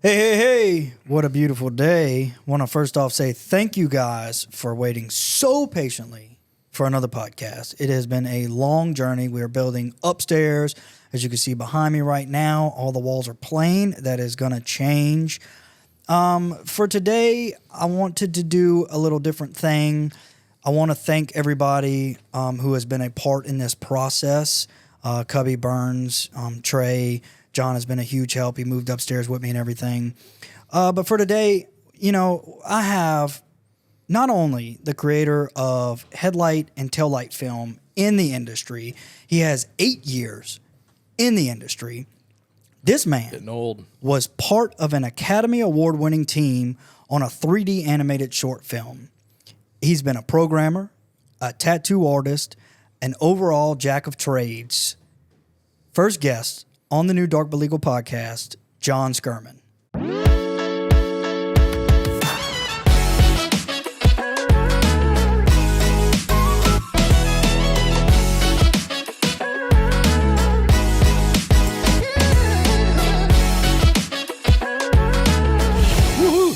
Hey, hey, hey, what a beautiful day. Want to first off say thank you guys for waiting so patiently for another podcast. It has been a long journey. We are building upstairs. As you can see behind me right now, all the walls are plain. That is going to change. For today, I wanted to do a little different thing. I want to thank everybody who has been a part in this process. Cubby, Burns, Trey, John has been a huge help. He moved upstairs with me and everything. But for today, I have not only the creator of headlight and taillight film in the industry. He has 8 years in the industry. This man was part of an Academy Award-winning team on a 3D animated short film. He's been a programmer, a tattoo artist, an overall jack of trades. First guest on the new Dark But Legal podcast, John Schurman.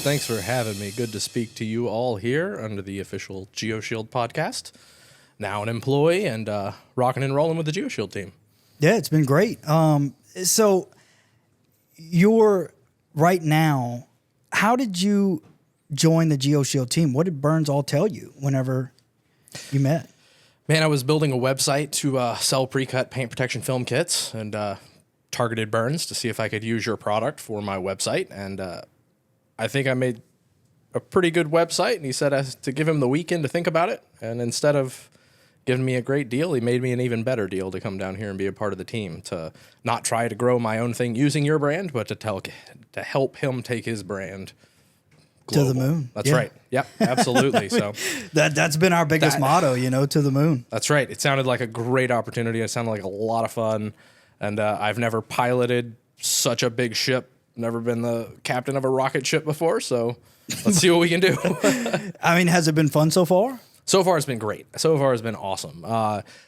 Thanks for having me. Good to speak to you all here under the official Geoshield podcast. Now an employee and rocking and rolling with the Geoshield team. Yeah, it's been great. So you're right now, how did you join the Geoshield team? What did Burns all tell you whenever you met? Man, I was building a website to sell pre-cut paint protection film kits and targeted Burns to see if I could use your product for my website. And I think I made a pretty good website, and he said to give him the weekend to think about it. And instead of giving me a great deal, he made me an even better deal to come down here and be a part of the team, to not try to grow my own thing using your brand, but to help him take his brand global. To the moon. That's right. Yep, absolutely. So that's been our biggest motto, to the moon. That's right. It sounded like a great opportunity. It sounded like a lot of fun. And I've never piloted such a big ship, never been the captain of a rocket ship before. So let's see what we can do. I mean, has it been fun so far? So far, it's been great. So far, it's been awesome.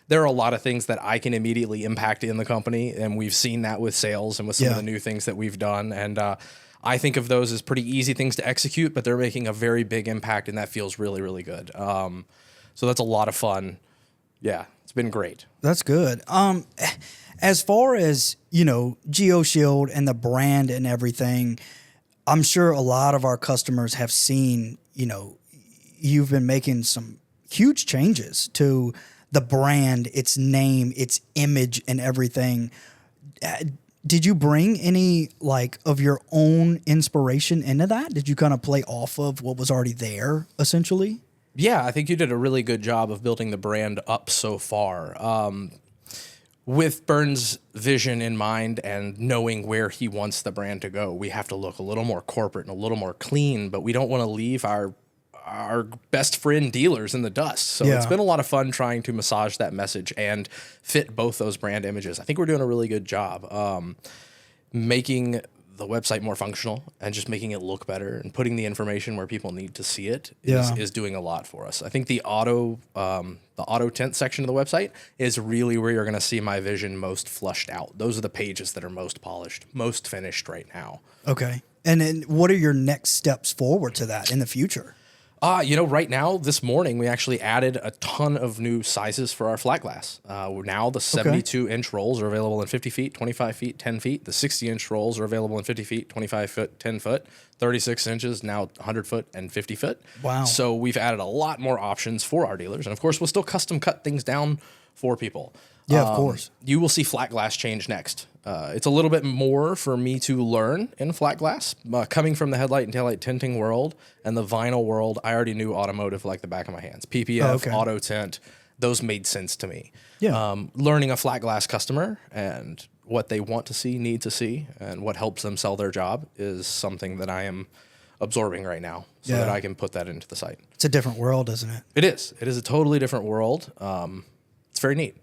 There are a lot of things that I can immediately impact in the company, and we've seen that with sales and with some of the new things that we've done. And I think of those as pretty easy things to execute, but they're making a very big impact, and that feels really, really good. So that's a lot of fun. Yeah, it's been great. That's good. As far as, Geoshield and the brand and everything, I'm sure a lot of our customers have seen, you've been making some huge changes to the brand, its name, its image, and everything. Did you bring any of your own inspiration into that? Did you kind of play off of what was already there, essentially? Yeah, I think you did a really good job of building the brand up so far. With Burns' vision in mind and knowing where he wants the brand to go, we have to look a little more corporate and a little more clean, but we don't want to leave our best friend dealers in the dust. So it's been a lot of fun trying to massage that message and fit both those brand images. I think we're doing a really good job making the website more functional and just making it look better and putting the information where people need to see it is doing a lot for us. I think the auto tint section of the website is really where you're going to see my vision most flushed out. Those are the pages that are most polished, most finished right now. Okay. And then what are your next steps forward to that in the future? Right now, this morning, we actually added a ton of new sizes for our flat glass. Now the 72-inch rolls are available in 50 feet, 25 feet, 10 feet. The 60-inch rolls are available in 50 feet, 25 foot, 10 foot. 36 inches, now 100 foot and 50 foot. Wow. So we've added a lot more options for our dealers. And, of course, we'll still custom cut things down for people. Yeah, of course. You will see flat glass change next. It's a little bit more for me to learn in flat glass. Coming from the headlight and taillight tinting world and the vinyl world, I already knew automotive like the back of my hands. PPF, auto tint, those made sense to me. Yeah. Learning a flat glass customer and what they want to see, need to see, and what helps them sell their job is something that I am absorbing right now so that I can put that into the site. It's a different world, isn't it? It is. It is a totally different world. It's very neat.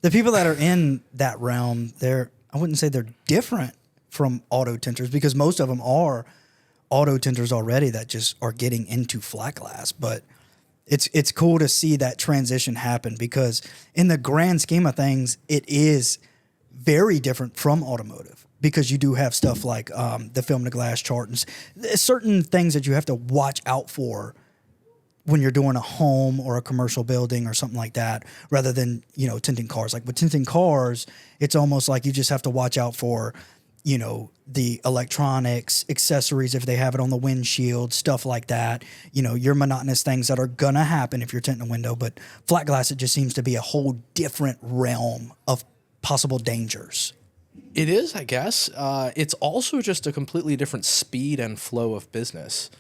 The people that are in that realm, I wouldn't say they're different from auto tinters because most of them are auto tinters already that just are getting into flat glass. But it's cool to see that transition happen because in the grand scheme of things, it is very different from automotive because you do have stuff like the film to glass chart and certain things that you have to watch out for when you're doing a home or a commercial building or something like that, rather than, you know, tinting cars. Like with tinting cars, it's almost like you just have to watch out for, you know, the electronics, accessories, if they have it on the windshield, stuff like that. You know, your monotonous things that are gonna happen if you're tinting a window. But flat glass, it just seems to be a whole different realm of possible dangers. It is, I guess. It's also just a completely different speed and flow of business.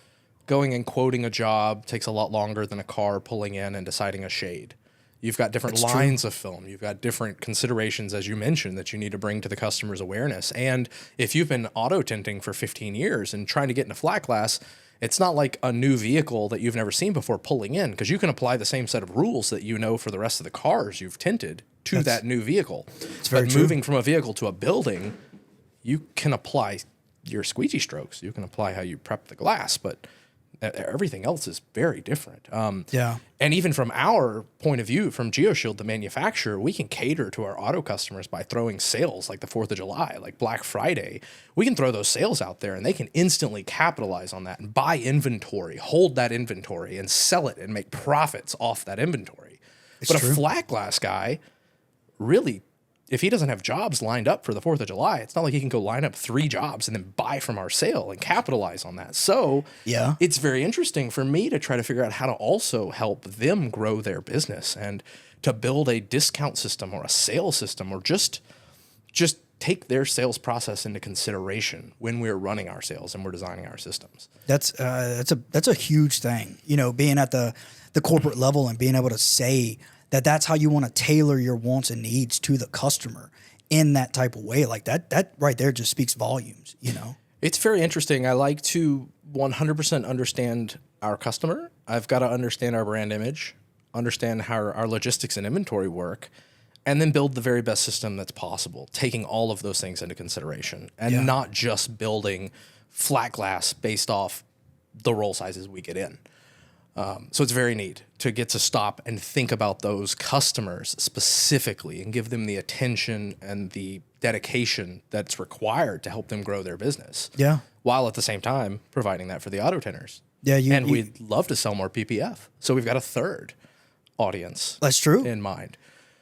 Going and quoting a job takes a lot longer than a car pulling in and deciding a shade. You've got different lines of film. You've got different considerations, as you mentioned, that you need to bring to the customer's awareness. And if you've been auto tinting for 15 years and trying to get into flat glass, it's not like a new vehicle that you've never seen before pulling in, because you can apply the same set of rules that you know for the rest of the cars you've tinted to that new vehicle. But moving from a vehicle to a building, you can apply your squeegee strokes. You can apply how you prep the glass, but everything else is very different. And even from our point of view, from Geoshield, the manufacturer, we can cater to our auto customers by throwing sales like the 4th of July, like Black Friday. We can throw those sales out there and they can instantly capitalize on that and buy inventory, hold that inventory and sell it and make profits off that inventory. But a flat glass guy, really, if he doesn't have jobs lined up for the 4th of July, it's not like he can go line up 3 jobs and then buy from our sale and capitalize on that. So it's very interesting for me to try to figure out how to also help them grow their business and to build a discount system or a sales system, or just take their sales process into consideration when we're running our sales and we're designing our systems. That's a huge thing, you know, being at the corporate level and being able to say that's how you want to tailor your wants and needs to the customer in that type of way. Like that right there just speaks volumes, you know? It's very interesting. I like to 100% understand our customer. I've got to understand our brand image, understand how our logistics and inventory work, and then build the very best system that's possible, taking all of those things into consideration and not just building flat glass based off the roll sizes we get in. So it's very neat to get to stop and think about those customers specifically and give them the attention and the dedication that's required to help them grow their business. Yeah. While at the same time providing that for the auto tinters. Yeah. We'd love to sell more PPF. So we've got a third audience. That's true. In mind.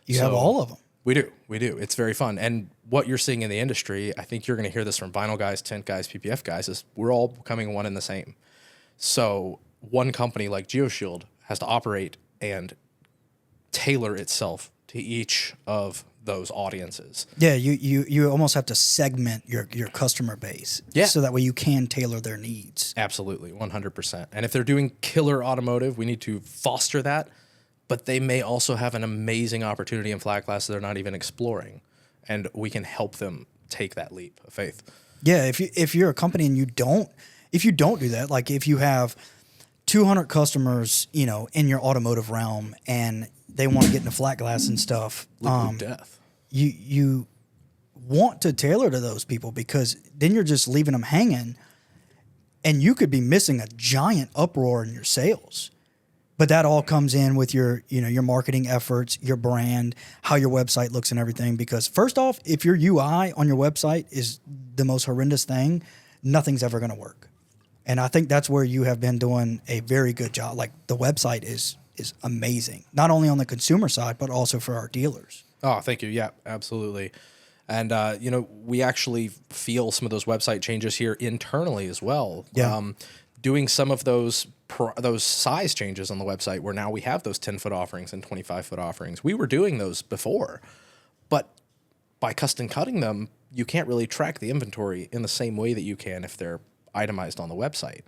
You have all of them. We do. It's very fun. And what you're seeing in the industry, I think you're going to hear this from vinyl guys, tint guys, PPF guys, is we're all becoming one and the same. So one company like Geoshield has to operate and tailor itself to each of those audiences. Yeah, you almost have to segment your customer base, so that way you can tailor their needs. Absolutely, 100%. And if they're doing killer automotive, we need to foster that, but they may also have an amazing opportunity in flat glass that they're not even exploring, and we can help them take that leap of faith. Yeah, if you're a company and you don't do that, like if you have 200 customers, you know, in your automotive realm, and they want to get into flat glass and stuff, death. You want to tailor to those people, because then you're just leaving them hanging, and you could be missing a giant uproar in your sales. But that all comes in with your marketing efforts, your brand, how your website looks and everything. Because first off, if your UI on your website is the most horrendous thing, nothing's ever going to work. And I think that's where you have been doing a very good job. Like the website is amazing, not only on the consumer side, but also for our dealers. Oh, thank you. Yeah, absolutely. And, we actually feel some of those website changes here internally as well. Yeah. Doing some of those size changes on the website, where now we have those 10-foot offerings and 25-foot offerings. We were doing those before, but by custom cutting them, you can't really track the inventory in the same way that you can if they're itemized on the website.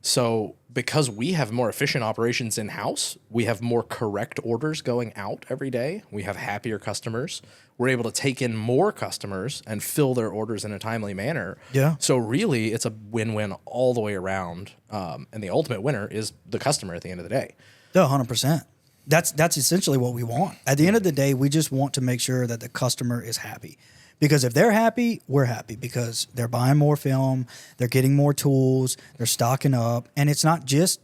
So because we have more efficient operations in-house, we have more correct orders going out every day. We have happier customers. We're able to take in more customers and fill their orders in a timely manner. Yeah. So really, it's a win-win all the way around. And the ultimate winner is the customer at the end of the day. Yeah, 100%. That's essentially what we want. At the end of the day, we just want to make sure that the customer is happy. Because if they're happy, we're happy, because they're buying more film, they're getting more tools, they're stocking up. And it's not just,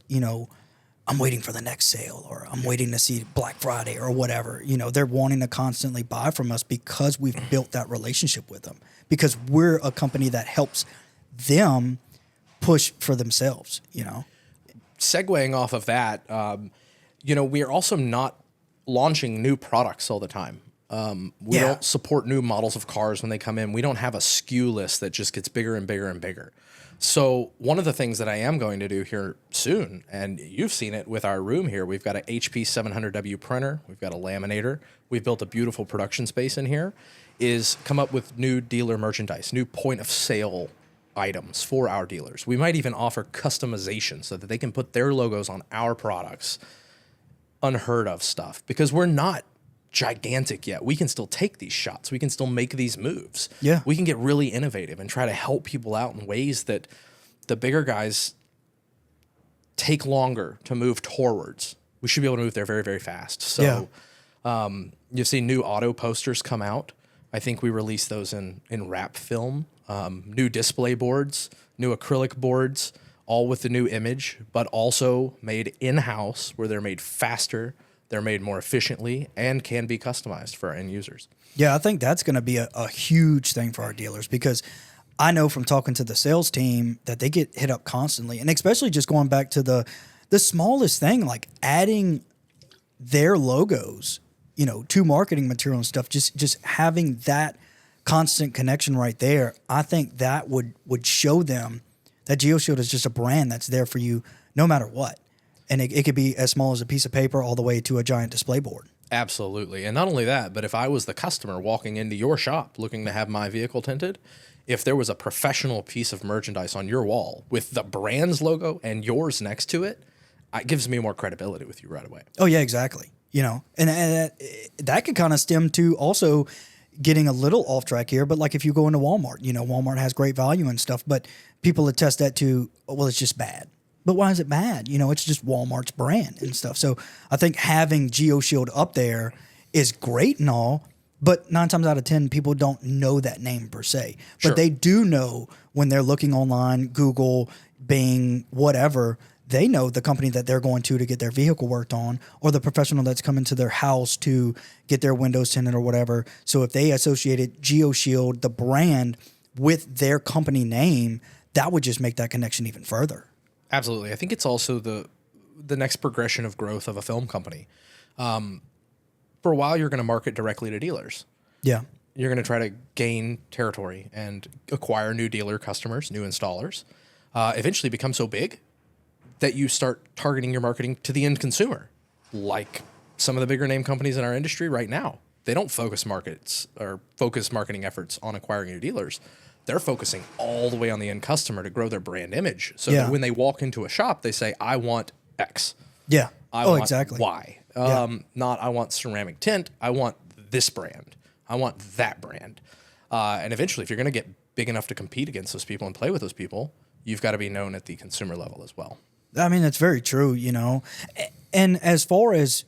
I'm waiting for the next sale, or I'm waiting to see Black Friday or whatever. You know, they're wanting to constantly buy from us because we've built that relationship with them, because we're a company that helps them push for themselves, you know. Segueing off of that, you know, we are also not launching new products all the time. We don't support new models of cars when they come in. We don't have a SKU list that just gets bigger and bigger and bigger. So one of the things that I am going to do here soon, and you've seen it with our room here, we've got an HP 700W printer, we've got a laminator, we've built a beautiful production space in here, is come up with new dealer merchandise, new point of sale items for our dealers. We might even offer customization so that they can put their logos on our products. Unheard of stuff, because we're not gigantic yet. We can still take these shots. We can still make these moves. Yeah. We can get really innovative and try to help people out in ways that the bigger guys take longer to move towards. We should be able to move there very, very fast. So you've seen new auto posters come out. I think we released those in wrap film, new display boards, new acrylic boards, all with the new image, but also made in-house, where they're made faster, they're made more efficiently, and can be customized for our end users. Yeah, I think that's going to be a huge thing for our dealers, because I know from talking to the sales team that they get hit up constantly, and especially just going back to the smallest thing, like adding their logos, you know, to marketing material and stuff, just having that constant connection right there. I think that would show them that Geoshield is just a brand that's there for you no matter what. And it could be as small as a piece of paper all the way to a giant display board. Absolutely. And not only that, but if I was the customer walking into your shop looking to have my vehicle tinted, if there was a professional piece of merchandise on your wall with the brand's logo and yours next to it, it gives me more credibility with you right away. Oh, yeah, exactly. You know, and that could kind of stem to also getting a little off track here, but like if you go into Walmart, you know, Walmart has great value and stuff, but people attest that to, well, it's just bad. But why is it bad? You know, it's just Walmart's brand and stuff. So I think having Geoshield up there is great and all, but 9 times out of 10, people don't know that name per se. But Sure. they do know when they're looking online, Google, Bing, whatever, they know the company that they're going to get their vehicle worked on, or the professional that's coming to their house to get their windows tinted or whatever. So if they associated Geoshield, the brand, with their company name, that would just make that connection even further. Absolutely. I think it's also the next progression of growth of a film company. For a while, you're going to market directly to dealers. Yeah. You're going to try to gain territory and acquire new dealer customers, new installers, eventually become so big that you start targeting your marketing to the end consumer, like some of the bigger name companies in our industry right now. They don't focus marketing efforts on acquiring new dealers. They're focusing all the way on the end customer to grow their brand image, so that when they walk into a shop, they say, I want X. Yeah. I want exactly. Y. Not I want ceramic tint. I want this brand. I want that brand. And eventually, if you're going to get big enough to compete against those people and play with those people, you've got to be known at the consumer level as well. I mean, that's very true, you know. And as far as,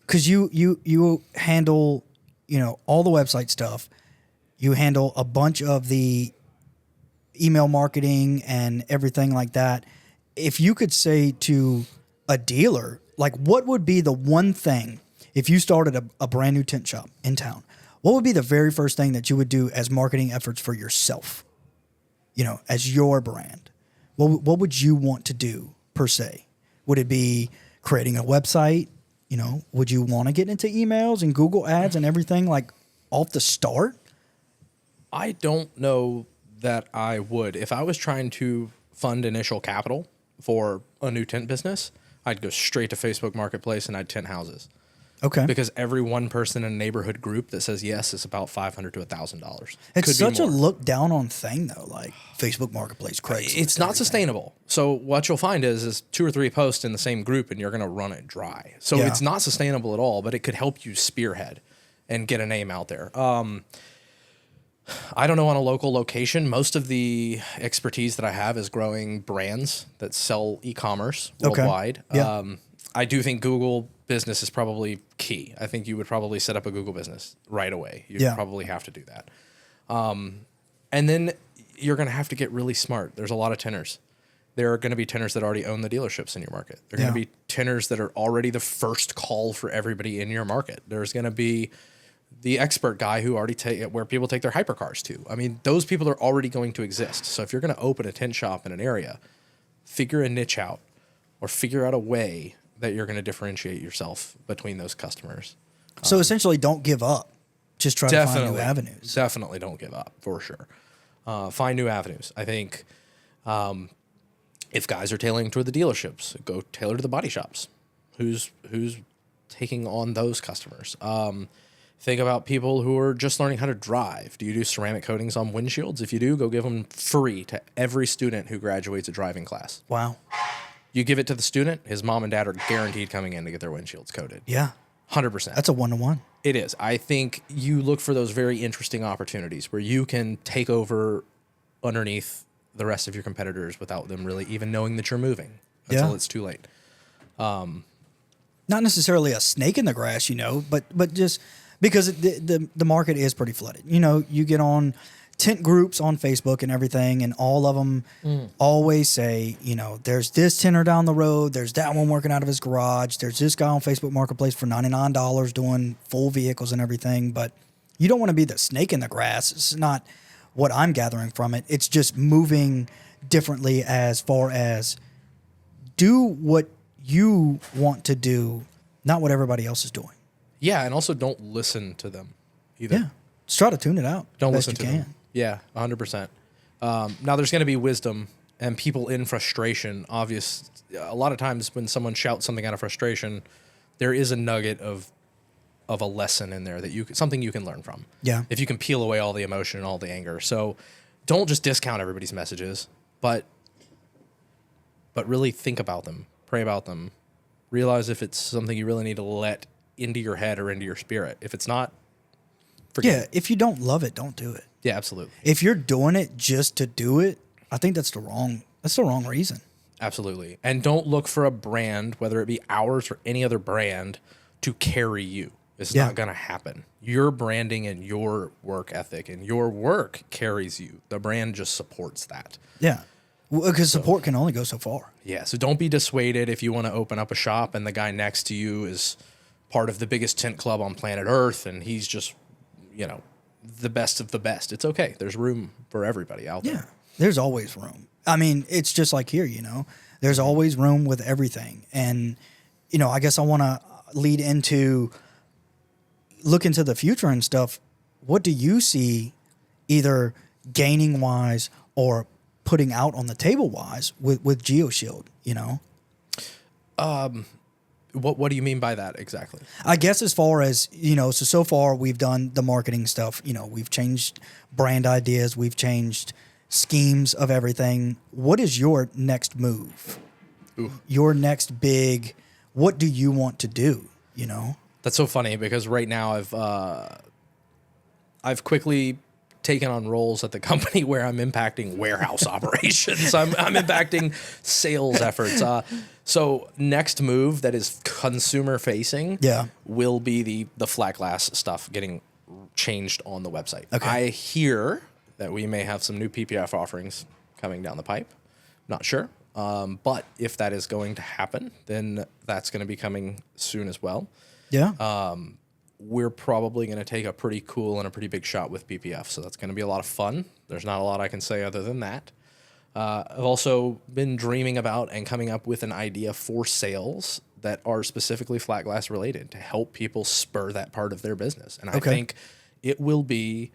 because you handle, you know, all the website stuff, you handle a bunch of the email marketing and everything like that. If you could say to a dealer, like, what would be the one thing, if you started a brand new tint shop in town, what would be the very first thing that you would do as marketing efforts for yourself, you know, as your brand? What would you want to do per se? Would it be creating a website? You know, would you want to get into emails and Google ads and everything like off the start? I don't know that I would. If I was trying to fund initial capital for a new tint business, I'd go straight to Facebook Marketplace and I'd tint houses. Okay. Because every one person in a neighborhood group that says yes is about $500 to $1,000. It's such a look down on thing though, like Facebook Marketplace, Craigslist. It's not sustainable. So what you'll find is 2 or 3 posts in the same group and you're going to run it dry. So it's not sustainable at all, but it could help you spearhead and get a name out there. I don't know on a local location. Most of the expertise that I have is growing brands that sell e-commerce worldwide. Yeah. I do think Google business is probably key. I think you would probably set up a Google business right away. You'd probably have to do that. And then you're going to have to get really smart. There's a lot of tinters. there are going to be tinners that already own the dealerships in your market. There are going to be tinners that are already the first call for everybody in your market. There's going to be the expert guy who already where people take their hypercars to. I mean, those people are already going to exist. So if you're going to open a tint shop in an area, figure a niche out or figure out a way that you're going to differentiate yourself between those customers. So essentially, don't give up. Just try to find new avenues. Definitely don't give up, for sure. Find new avenues. I think if guys are tailoring toward the dealerships, go tailor to the body shops. Who's taking on those customers? Think about people who are just learning how to drive. Do you do ceramic coatings on windshields? If you do, go give them free to every student who graduates a driving class. Wow. You give it to the student, his mom and dad are guaranteed coming in to get their windshields coated. Yeah. 100%. That's a 1-to-1. It is. I think you look for those very interesting opportunities where you can take over underneath the rest of your competitors without them really even knowing that you're moving until it's too late. Not necessarily a snake in the grass, but just because the market is pretty flooded. You get on tint groups on Facebook and everything, and all of them always say, there's this tinner down the road, there's that one working out of his garage, there's this guy on Facebook Marketplace for $99 doing full vehicles and everything. But you don't want to be the snake in the grass. It's not what I'm gathering from it. It's just moving differently as far as do what you want to do, not what everybody else is doing. Yeah, and also don't listen to them either. Yeah, just try to tune it out. Don't listen to them. Yeah, 100%. Now, there's going to be wisdom and people in frustration. A lot of times when someone shouts something out of frustration, there is a nugget of a lesson in there that something you can learn from. Yeah. If you can peel away all the emotion and all the anger. So don't just discount everybody's messages, but really think about them, pray about them, realize if it's something you really need to let into your head or into your spirit. If it's not, forget it. If you don't love it, don't do it. Yeah, absolutely. If you're doing it just to do it, I think that's the wrong reason. Absolutely. And don't look for a brand, whether it be ours or any other brand, to carry you. It's not going to happen. Your branding and your work ethic and your work carries you. The brand just supports that. Yeah. Because support can only go so far. Yeah. So don't be dissuaded if you want to open up a shop and the guy next to you is part of the biggest tint club on planet Earth and he's just, the best of the best. It's okay. There's room for everybody out there. Yeah. There's always room. I mean, it's just like here, there's always room with everything. And, I guess I want to look into the future and stuff. What do you see either gaining wise or putting out on the table wise with Geoshield, What do you mean by that exactly? I guess as far as, so far we've done the marketing stuff, we've changed brand ideas, we've changed schemes of everything. What is your next move? Ooh. Your next big, what do you want to do, That's so funny because right now I've quickly taken on roles at the company where I'm impacting warehouse operations. I'm impacting sales efforts. So next move that is consumer facing will be the flat glass stuff getting changed on the website. Okay. I hear that we may have some new PPF offerings coming down the pipe. Not sure. But if that is going to happen, then that's going to be coming soon as well. Yeah. We're probably going to take a pretty cool and a pretty big shot with PPF. So that's going to be a lot of fun. There's not a lot I can say other than that. I've also been dreaming about and coming up with an idea for sales that are specifically flat glass related to help people spur that part of their business. And I think it will be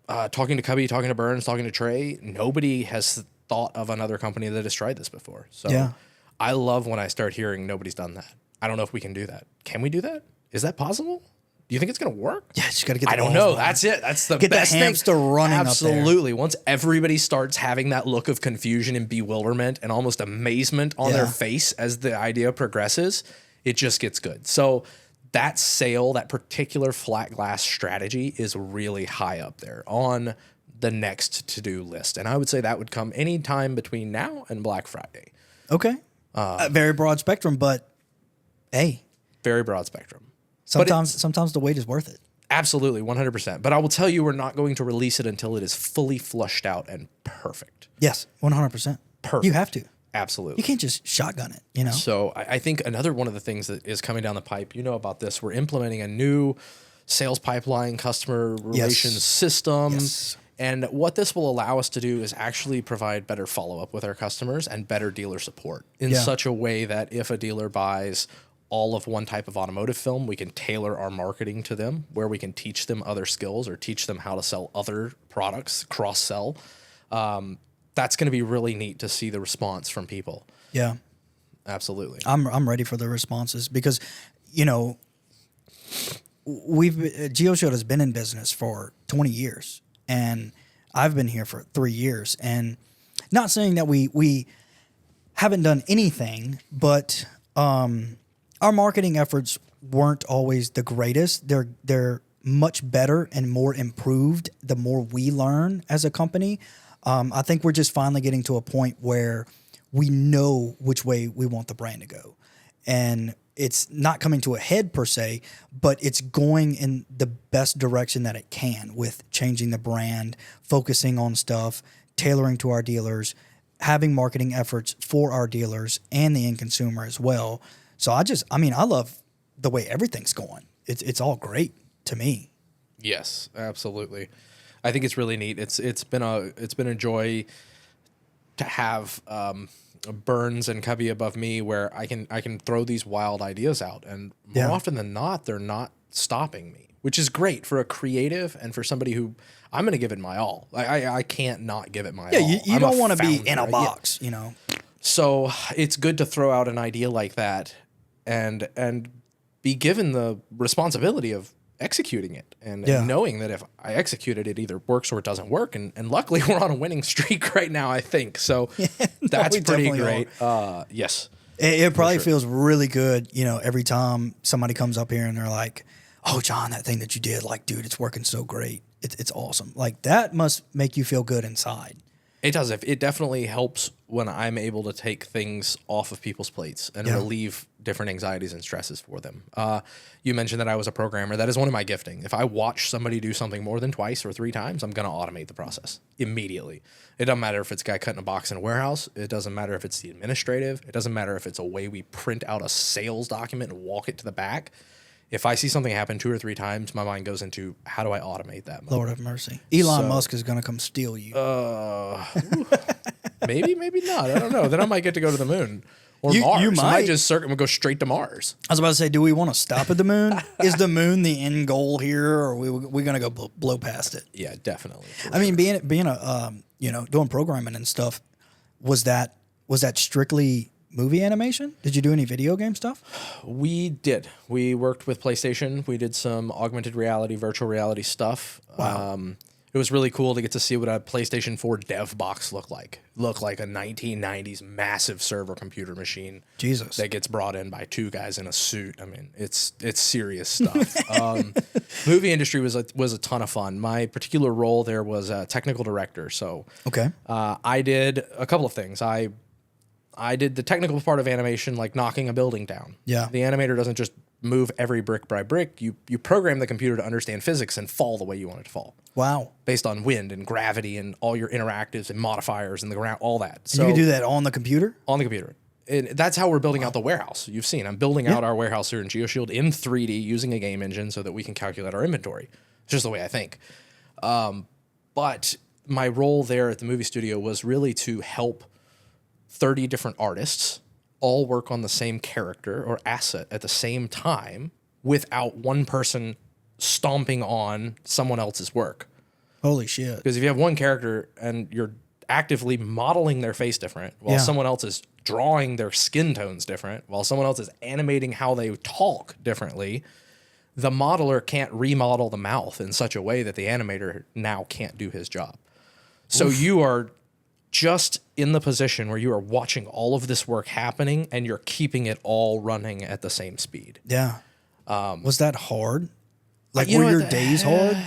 talking to Cubby, talking to Burns, talking to Trey. Nobody has thought of another company that has tried this before. So I love when I start hearing nobody's done that. I don't know if we can do that. Can we do that? Is that possible? Do you think it's going to work? Yeah, just got to get. I don't know. That's it. That's the best thing. Get the hamster running. Absolutely. Once everybody starts having that look of confusion and bewilderment and almost amazement on their face as the idea progresses, it just gets good. So that sale, that particular flat glass strategy is really high up there on the next to-do list. And I would say that would come anytime between now and Black Friday. Okay. A very broad spectrum, but hey. Very broad spectrum. Sometimes the wait is worth it. Absolutely, 100%. But I will tell you, we're not going to release it until it is fully flushed out and perfect. Yes, 100%. perfect. You have to. Absolutely. You can't just shotgun it, you know? So I think another one of the things that is coming down the pipe, you know about this, we're implementing a new sales pipeline, customer relations system. Yes. And what this will allow us to do is actually provide better follow-up with our customers and better dealer support in such a way that if a dealer buys all of one type of automotive film, we can tailor our marketing to them, where we can teach them other skills or teach them how to sell other products, cross-sell. That's going to be really neat to see the response from people. Yeah. Absolutely. I'm ready for the responses because, you know, Geoshield has been in business for 20 years and I've been here for 3 years, and not saying that we haven't done anything, but our marketing efforts weren't always the greatest. They're much better and more improved the more we learn as a company. I think we're just finally getting to a point where we know which way we want the brand to go. And it's not coming to a head per se, but it's going in the best direction that it can with changing the brand, focusing on stuff, tailoring to our dealers, having marketing efforts for our dealers and the end consumer as well. So I love the way everything's going. It's all great to me. Yes, absolutely. I think it's really neat. It's been a joy to have Burns and Cubby above me, where I can throw these wild ideas out, and more often than not, they're not stopping me, which is great for a creative and for somebody who I'm going to give it my all. I can't not give it my all. Yeah, you don't want to be in a box, you know. So it's good to throw out an idea like that and be given the responsibility of executing it and knowing that if I execute it, it either works or it doesn't work. And luckily we're on a winning streak right now, I think. So that's pretty great. Yes. It probably feels really good, you know, every time somebody comes up here and they're like, "Oh, John, that thing that you did, like, dude, it's working so great. It's awesome." Like, that must make you feel good inside. It does. It definitely helps when I'm able to take things off of people's plates and relieve different anxieties and stresses for them. You mentioned that I was a programmer. That is one of my gifting. If I watch somebody do something more than twice or 3 times, I'm going to automate the process immediately. It doesn't matter if it's a guy cutting a box in a warehouse. It doesn't matter if it's the administrative. It doesn't matter if it's a way we print out a sales document and walk it to the back. If I see something happen 2 or 3 times, my mind goes into, how do I automate that moment? Lord have mercy. Elon Musk is going to come steal you. Maybe not. I don't know. Then I might get to go to the moon or Mars. You might just go straight to Mars. I was about to say, do we want to stop at the moon? Is the moon the end goal here, or are we going to go blow past it? Yeah, definitely. I mean, being a doing programming and stuff, was that strictly movie animation? Did you do any video game stuff? We did. We worked with PlayStation. We did some augmented reality, virtual reality stuff. Wow. It was really cool to get to see what a PlayStation 4 dev box looked like. Looked like a 1990s massive server computer machine. Jesus. That gets brought in by 2 guys in a suit. I mean, it's serious stuff. Movie industry was a ton of fun. My particular role there was a technical director. So okay. I did a couple of things. I did the technical part of animation, like knocking a building down. Yeah. The animator doesn't just move every brick by brick. You program the computer to understand physics and fall the way you want it to fall. Wow. Based on wind and gravity and all your interactives and modifiers and the ground, all that. So you can do that on the computer? On the computer. And that's how we're building out the warehouse. You've seen, I'm building out our warehouse here in Geoshield in 3D using a game engine so that we can calculate our inventory. It's just the way I think. But my role there at the movie studio was really to help 30 different artists all work on the same character or asset at the same time without one person stomping on someone else's work. Holy shit. Because if you have one character and you're actively modeling their face different while someone else is drawing their skin tones different, while someone else is animating how they talk differently, the modeler can't remodel the mouth in such a way that the animator now can't do his job. So you are just in the position where you are watching all of this work happening and you're keeping it all running at the same speed. Yeah. Was that hard? Like, you were know your what, days hard?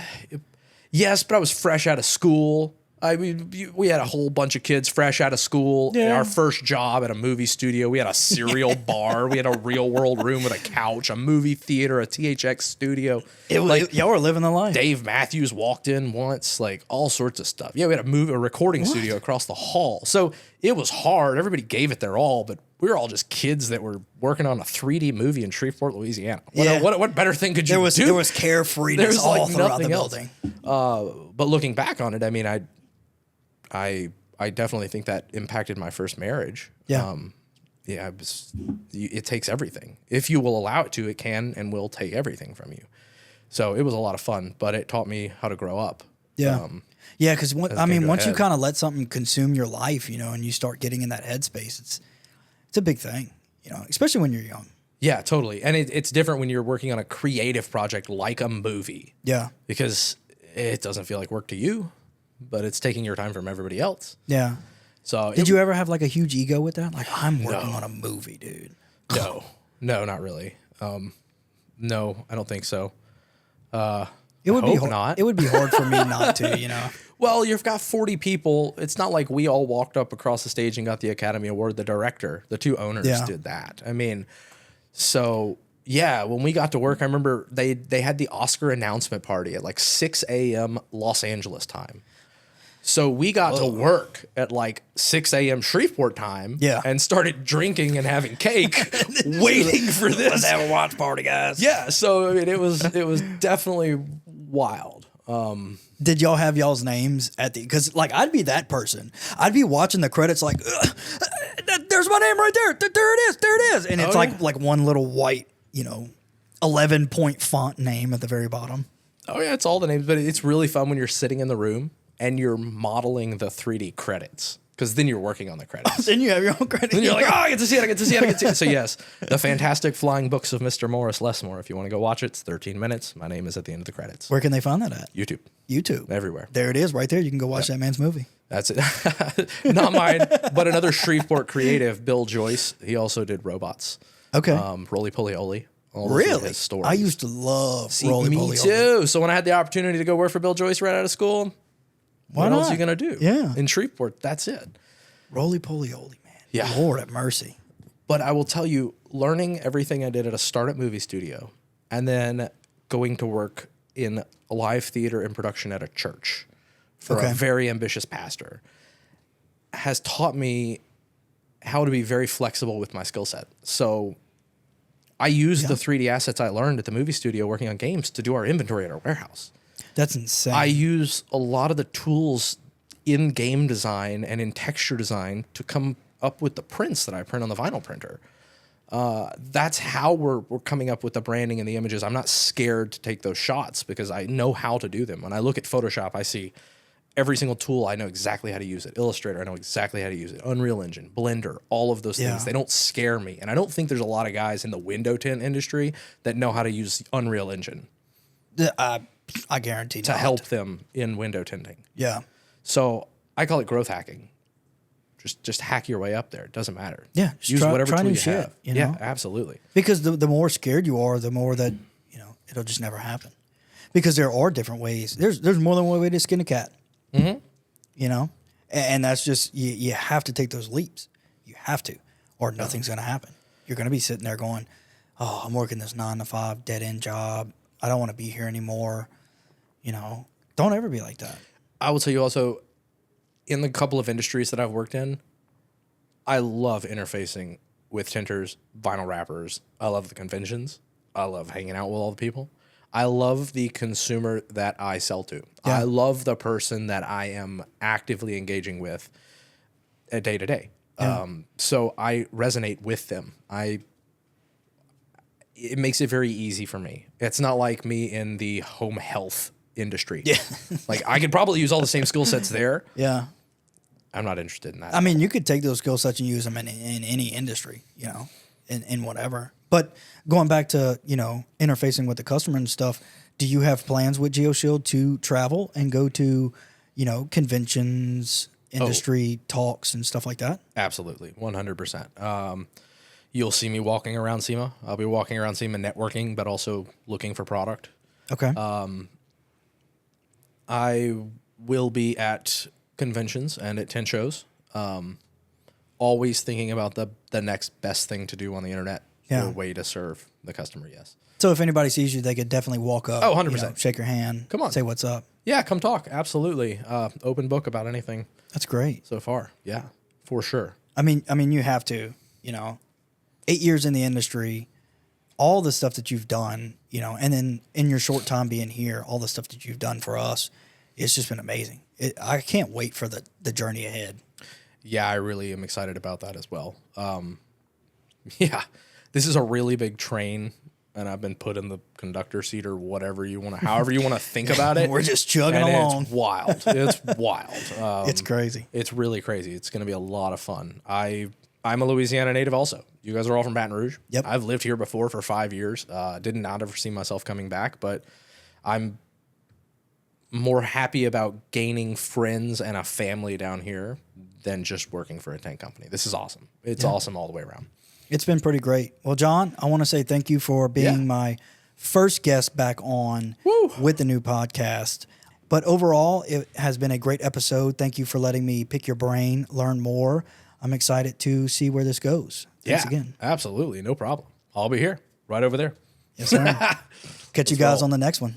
Yes, but I was fresh out of school. I mean, we had a whole bunch of kids fresh out of school. Yeah. Our first job at a movie studio. We had a cereal bar. We had a real world room with a couch, a movie theater, a THX studio. Y'all were living the life. Dave Matthews walked in once, like all sorts of stuff. Yeah, we had a recording studio across the hall. So it was hard. Everybody gave it their all, but we were all just kids that were working on a 3D movie in Shreveport, Louisiana. What better thing could you do? There was carefreeness all throughout the building. But looking back on it, I mean, I definitely think that impacted my first marriage. Yeah. It takes everything. If you will allow it to, it can and will take everything from you. So it was a lot of fun, but it taught me how to grow up. Yeah. Because once you ahead. kind of let something consume your life, and you start getting in that headspace, it's a big thing, especially when you're young. Yeah, totally. And it's different when you're working on a creative project like a movie. Yeah. Because it doesn't feel like work to you, but it's taking your time from everybody else. Yeah. So did you ever have like a huge ego with that? Like, I'm working on a movie, dude. No, not really. No, I don't think so. It would be hope not. It would be hard for me not to, Well, you've got 40 people. It's not like we all walked up across the stage and got the Academy Award. The director, the two owners did that. I mean, so yeah, when we got to work, I remember they had the Oscar announcement party at like 6 a.m. Los Angeles time. So we got to work at like 6 a.m. Shreveport time and started drinking and having cake, waiting for this. Let's have a watch party, guys. Yeah, so I mean, it was definitely wild. Did y'all have y'all's names at the? Because like I'd be that person. I'd be watching the credits like, there's my name right there. There it is, and it's like one little white 11-point font name at the very bottom. Oh yeah, it's all the names, but it's really fun when you're sitting in the room and you're modeling the 3D credits. Because then you're working on the credits. Then you have your own credits. Then you're like, I get to see it. So yes, The Fantastic Flying Books of Mr. Morris Lessmore. If you want to go watch it, it's 13 minutes. My name is at the end of the credits. Where can they find that at? YouTube. Everywhere. There it is right there. You can go watch that man's movie. That's it. Not mine, but another Shreveport creative, Bill Joyce. He also did Robots. Okay. Roly Poly Oly. Really? His stories. I used to love Roly Poly. Me too. So when I had the opportunity to go work for Bill Joyce right out of school, what else are you going to do? Yeah. In Shreveport, that's it. Roly Poly Oly, man. Yeah. Lord have mercy. But I will tell you, learning everything I did at a startup movie studio and then going to work in a live theater and production at a church for a very ambitious pastor has taught me how to be very flexible with my skill set. So I use the 3D assets I learned at the movie studio working on games to do our inventory at our warehouse. That's insane. I use a lot of the tools in game design and in texture design to come up with the prints that I print on the vinyl printer. That's how we're coming up with the branding and the images. I'm not scared to take those shots because I know how to do them. When I look at Photoshop, I see every single tool. I know exactly how to use it. Illustrator, I know exactly how to use it. Unreal Engine, Blender, all of those things. They don't scare me. And I don't think there's a lot of guys in the window tint industry that know how to use Unreal Engine. I guarantee to help them in window tinting. Yeah. So I call it growth hacking. Just hack your way up there. It doesn't matter. Yeah. Use whatever tool you shit, have. you know? Yeah, absolutely. Because the more scared you are, the more that, it'll just never happen. Because there are different ways. There's more than one way to skin a cat. Mm-hmm. And that's just, you have to take those leaps. You have to, or nothing's going to happen. You're going to be sitting there going, oh, I'm working this 9-to-5 dead end job. I don't want to be here anymore. Don't ever be like that. I will tell you also, in the couple of industries that I've worked in, I love interfacing with tinters, vinyl wrappers. I love the conventions. I love hanging out with all the people. I love the consumer that I sell to. Yeah. I love the person that I am actively engaging with day to day. So I resonate with them. It makes it very easy for me. It's not like me in the home health industry. Yeah. Like I could probably use all the same skill sets there. Yeah. I'm not interested in that. I mean, you could take those skill sets and use them in any industry, in whatever. But going back to, interfacing with the customer and stuff, do you have plans with Geoshield to travel and go to, conventions, industry talks and stuff like that? Absolutely. 100%. You'll see me walking around SEMA. I'll be walking around SEMA networking, but also looking for product. Okay. I will be at conventions and at tent shows. Always thinking about the next best thing to do on the internet or way to serve the customer. Yes. So if anybody sees you, they could definitely walk up. Oh, 100%. Shake your hand. Come on. Say what's up. Yeah, come talk. Absolutely. Open book about anything. That's great. So far. Yeah, for sure. I mean, you have to, 8 years in the industry, all the stuff that you've done, and then in your short time being here, all the stuff that you've done for us, it's just been amazing. I can't wait for the journey ahead. Yeah, I really am excited about that as well. Yeah, this is a really big train, and I've been put in the conductor seat or whatever however you want to think about it. We're just chugging along. It's wild. It's wild. It's crazy. It's really crazy. It's going to be a lot of fun. I'm a Louisiana native also. You guys are all from Baton Rouge. Yep. I've lived here before for 5 years. Did not ever see myself coming back, but I'm more happy about gaining friends and a family down here than just working for a tent company. This is awesome. It's awesome all the way around. It's been pretty great. Well, John, I want to say thank you for being my first guest back on with the new podcast. But overall, it has been a great episode. Thank you for letting me pick your brain, learn more. I'm excited to see where this goes. Thanks again. Absolutely. No problem. I'll be here right over there. Yes, sir. Catch you guys on the next one.